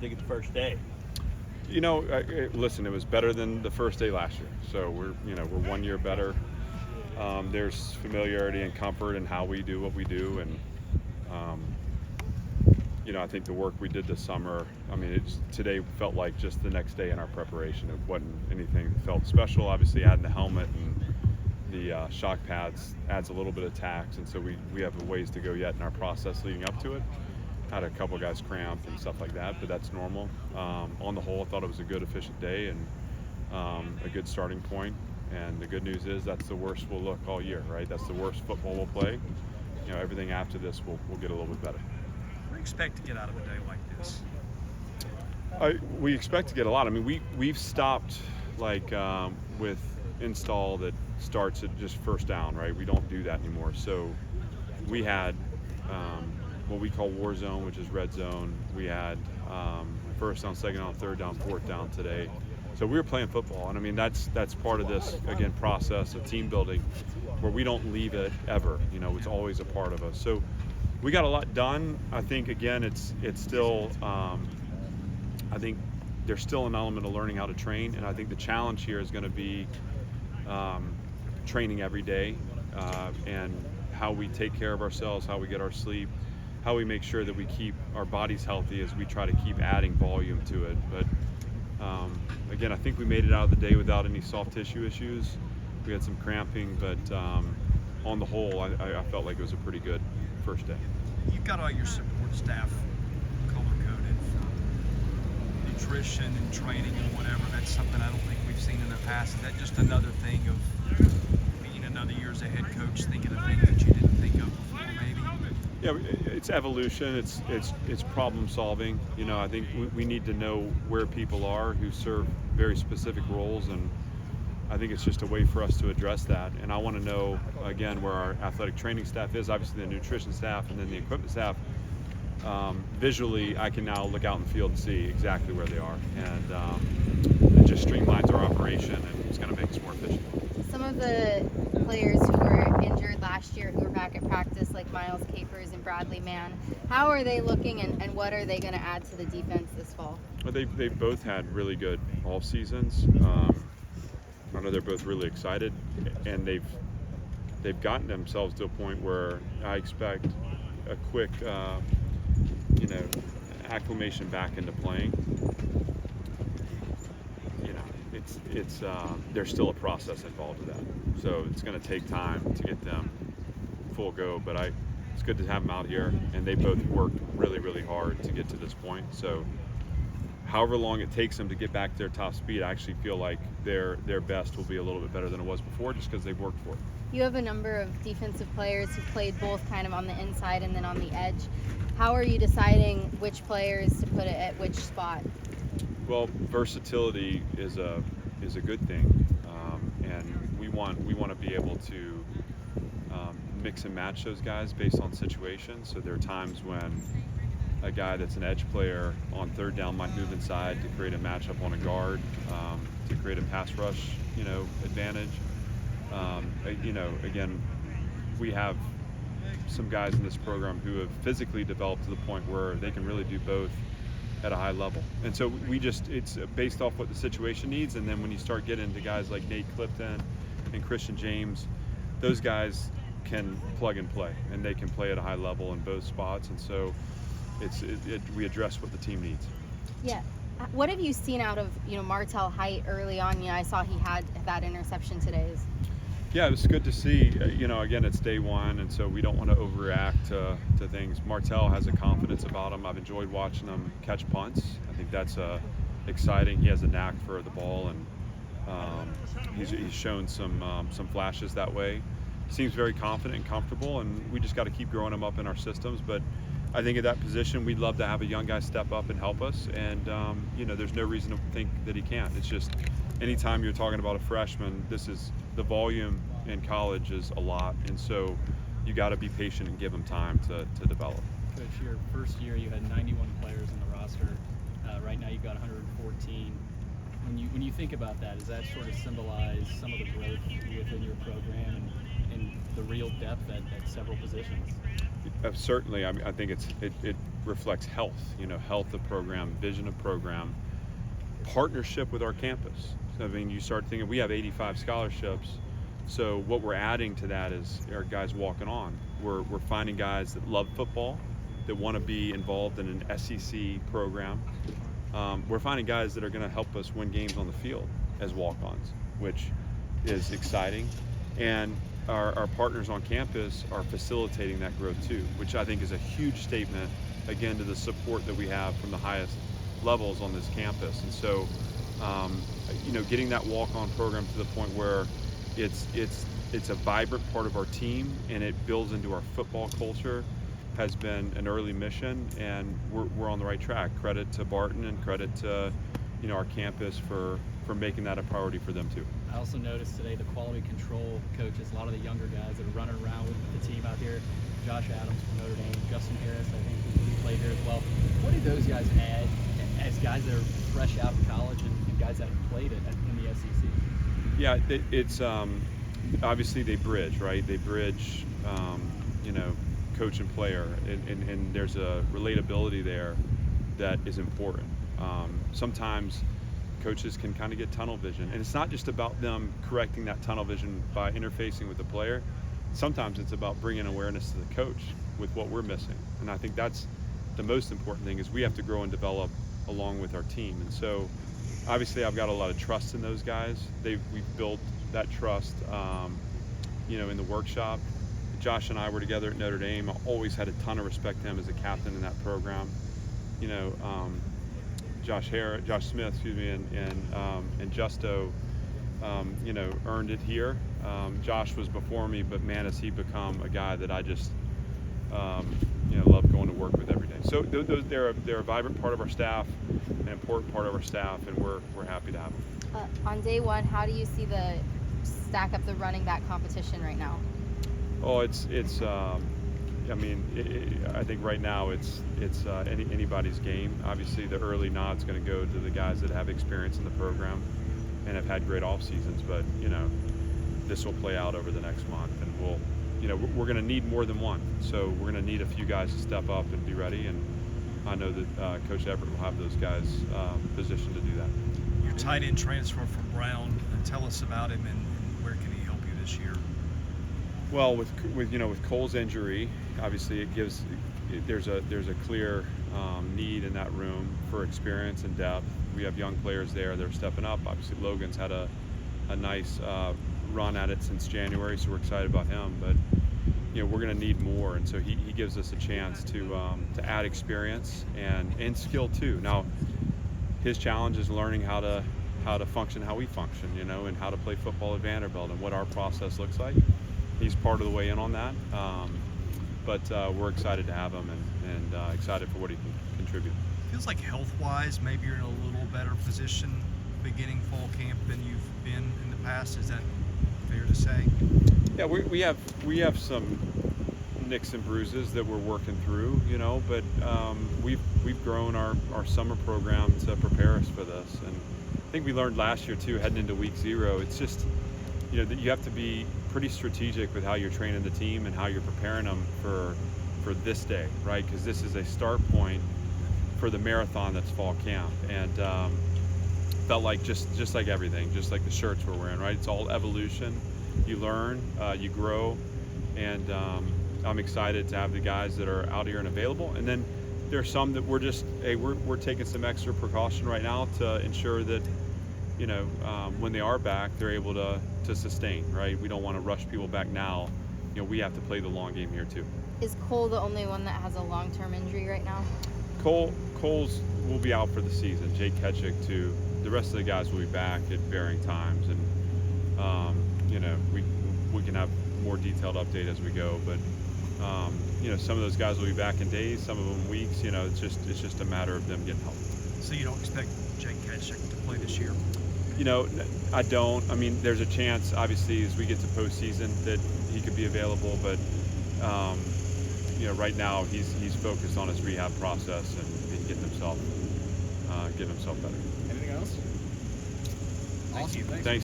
think of the first day? Listen, it was better than the first day last year. So we're 1 year better. There's familiarity and comfort in how we do what we do, and I think the work we did this summer. Today felt like just the next day in our preparation. It wasn't anything that felt special. Obviously, adding the helmet and the shock pads adds a little bit of tax, and so we have a ways to go yet in our process leading up to it. Had a couple guys cramped and stuff like that, but that's normal. On the whole, I thought it was a good, efficient day and a good starting point. And the good news is that's the worst we'll look all year, right? That's the worst football we'll play. Everything after this will get a little bit better. What do you expect to get out of a day like this? We expect to get a lot. We've stopped with install that starts at just first down, right? We don't do that anymore. So we had what we call war zone, which is red zone. We had first down, second down, third down, fourth down today. So we were playing football, and that's part of this process of team building, where we don't leave it ever. It's always a part of us. So we got a lot done. I think it's still. I think there's still an element of learning how to train, and I think the challenge here is going to be training every day and how we take care of ourselves, how we get our sleep, how we make sure that we keep our bodies healthy as we try to keep adding volume to it. But I think we made it out of the day without any soft tissue issues. We had some cramping, but on the whole, I felt like it was a pretty good first day. You've got all your support staff color-coded for nutrition and training and whatever. That's something I don't think we've seen in the past. Is that just another thing of being another year as a head coach, thinking of things that you didn't think of before, maybe? Yeah, it's evolution. It's problem solving. I think we need to know where people are who serve very specific roles, and I think it's just a way for us to address that. And I want to know, again, where our athletic training staff is, obviously the nutrition staff, and then the equipment staff. Visually, I can now look out in the field and see exactly where they are, and it just streamlines our operation, and it's going to make us more efficient. Some of the players who were injured last year, who were back at practice, like Miles Capers and Bradley Mann, how are they looking, and what are they going to add to the defense this fall? Well, they've both had really good off seasons. I know they're both really excited, and they've gotten themselves to a point where I expect a quick, acclimation back into playing. There's still a process involved with that, so it's going to take time to get them full go. But it's good to have them out here, and they both worked really, really hard to get to this point. So however long it takes them to get back to their top speed, I actually feel like their best will be a little bit better than it was before, just because they've worked for it. You have a number of defensive players who played both kind of on the inside and then on the edge. How are you deciding which players to put it at which spot? Well, versatility is a good thing, and we want to be able to mix and match those guys based on situations. So there are times when a guy that's an edge player on third down might move inside to create a matchup on a guard, to create a pass rush, advantage. Again, we have some guys in this program who have physically developed to the point where they can really do both at a high level. And so it's based off what the situation needs. And then when you start getting into guys like Nate Clifton and Christian James, those guys can plug and play, and they can play at a high level in both spots. And so we address what the team needs. Yeah. What have you seen out of Martell Height early on? I saw he had that interception today. Yeah, it was good to see. Again, it's day one, and so we don't want to overreact to things. Martell has a confidence about him. I've enjoyed watching him catch punts. I think that's exciting. He has a knack for the ball, and he's shown some flashes that way. Seems very confident and comfortable, and we just got to keep growing him up in our systems. But I think at that position, we'd love to have a young guy step up and help us. And there's no reason to think that he can't. It's just anytime you're talking about a freshman, the volume in college is a lot, and so you got to be patient and give them time to develop. Coach, your first year you had 91 players on the roster. Right now you've got 114. When you think about that, does that sort of symbolize some of the growth within your program and the real depth at several positions? Certainly. I mean, I think it reflects health. Health of program, vision of program, partnership with our campus. So, I mean, you start thinking we have 85 scholarships. So what we're adding to that is our guys walking on. We're finding guys that love football, that want to be involved in an SEC program. We're finding guys that are going to help us win games on the field as walk-ons, which is exciting. And our partners on campus are facilitating that growth too, which I think is a huge statement, again, to the support that we have from the highest levels on this campus. And so, getting that walk-on program to the point where it's a vibrant part of our team and it builds into our football culture has been an early mission, and we're on the right track. Credit to Barton and credit to our campus for making that a priority for them too. I also noticed today the quality control coaches, a lot of the younger guys that are running around with the team out here. Josh Adams from Notre Dame, Justin Harris, I think he played here as well. What do those guys add as guys that are fresh out of college and guys that have played in the SEC? Yeah, it's obviously they bridge, right? They bridge, coach and player, and there's a relatability there that is important. Sometimes coaches can kind of get tunnel vision, and it's not just about them correcting that tunnel vision by interfacing with the player. Sometimes it's about bringing awareness to the coach with what we're missing, and I think that's the most important thing, is we have to grow and develop along with our team. And so obviously I've got a lot of trust in those guys. We've built that trust in the workshop. Josh and I were together at Notre Dame. I always had a ton of respect to him as a captain in that program. Josh Smith, and Justo, earned it here. Josh was before me, but man, has he become a guy that I just, love going to work with every day. So they're a vibrant part of our staff, an important part of our staff, and we're happy to have them. On day one, how do you see the stack up the running back competition right now? Oh, I think right now it's anybody's game. Obviously, the early nod's going to go to the guys that have experience in the program and have had great off seasons. But this will play out over the next month, and we're going to need more than one. So we're going to need a few guys to step up and be ready. And I know that Coach Everett will have those guys positioned to do that. Your tight end transfer from Brown. Tell us about him and where can he help you this year? Well, with Cole's injury, obviously there's a clear need in that room for experience and depth. We have young players there that are stepping up. Obviously, Logan's had a nice run at it since January, so we're excited about him. But we're going to need more, and so he gives us a chance to add experience and skill too. Now, his challenge is learning how to function how we function, and how to play football at Vanderbilt and what our process looks like. He's part of the way in on that, but we're excited to have him and excited for what he can contribute. Feels like health-wise, maybe you're in a little better position beginning fall camp than you've been in the past. Is that fair to say? Yeah, we have some nicks and bruises that we're working through, but we've grown our summer program to prepare us for this, and I think we learned last year too, heading into week 0. It's just that you have to be pretty strategic with how you're training the team and how you're preparing them for this day, right? Because this is a start point for the marathon that's fall camp, and felt like just like everything, just like the shirts we're wearing, right? It's all evolution. You learn, you grow, and I'm excited to have the guys that are out here and available. And then there's some that we're taking some extra precaution right now to ensure that when they are back, they're able to sustain, right? We don't want to rush people back now. We have to play the long game here too. Is Cole the only one that has a long-term injury right now? Cole's will be out for the season. Jake Ketchick too. The rest of the guys will be back at varying times, and we can have more detailed update as we go. But some of those guys will be back in days, some of them weeks. It's just a matter of them getting healthy. So you don't expect Jake Ketchick to play this year? I don't. I mean, there's a chance, obviously, as we get to postseason that he could be available, but right now he's focused on his rehab process and getting himself better. Anything else? Thank you. Thanks.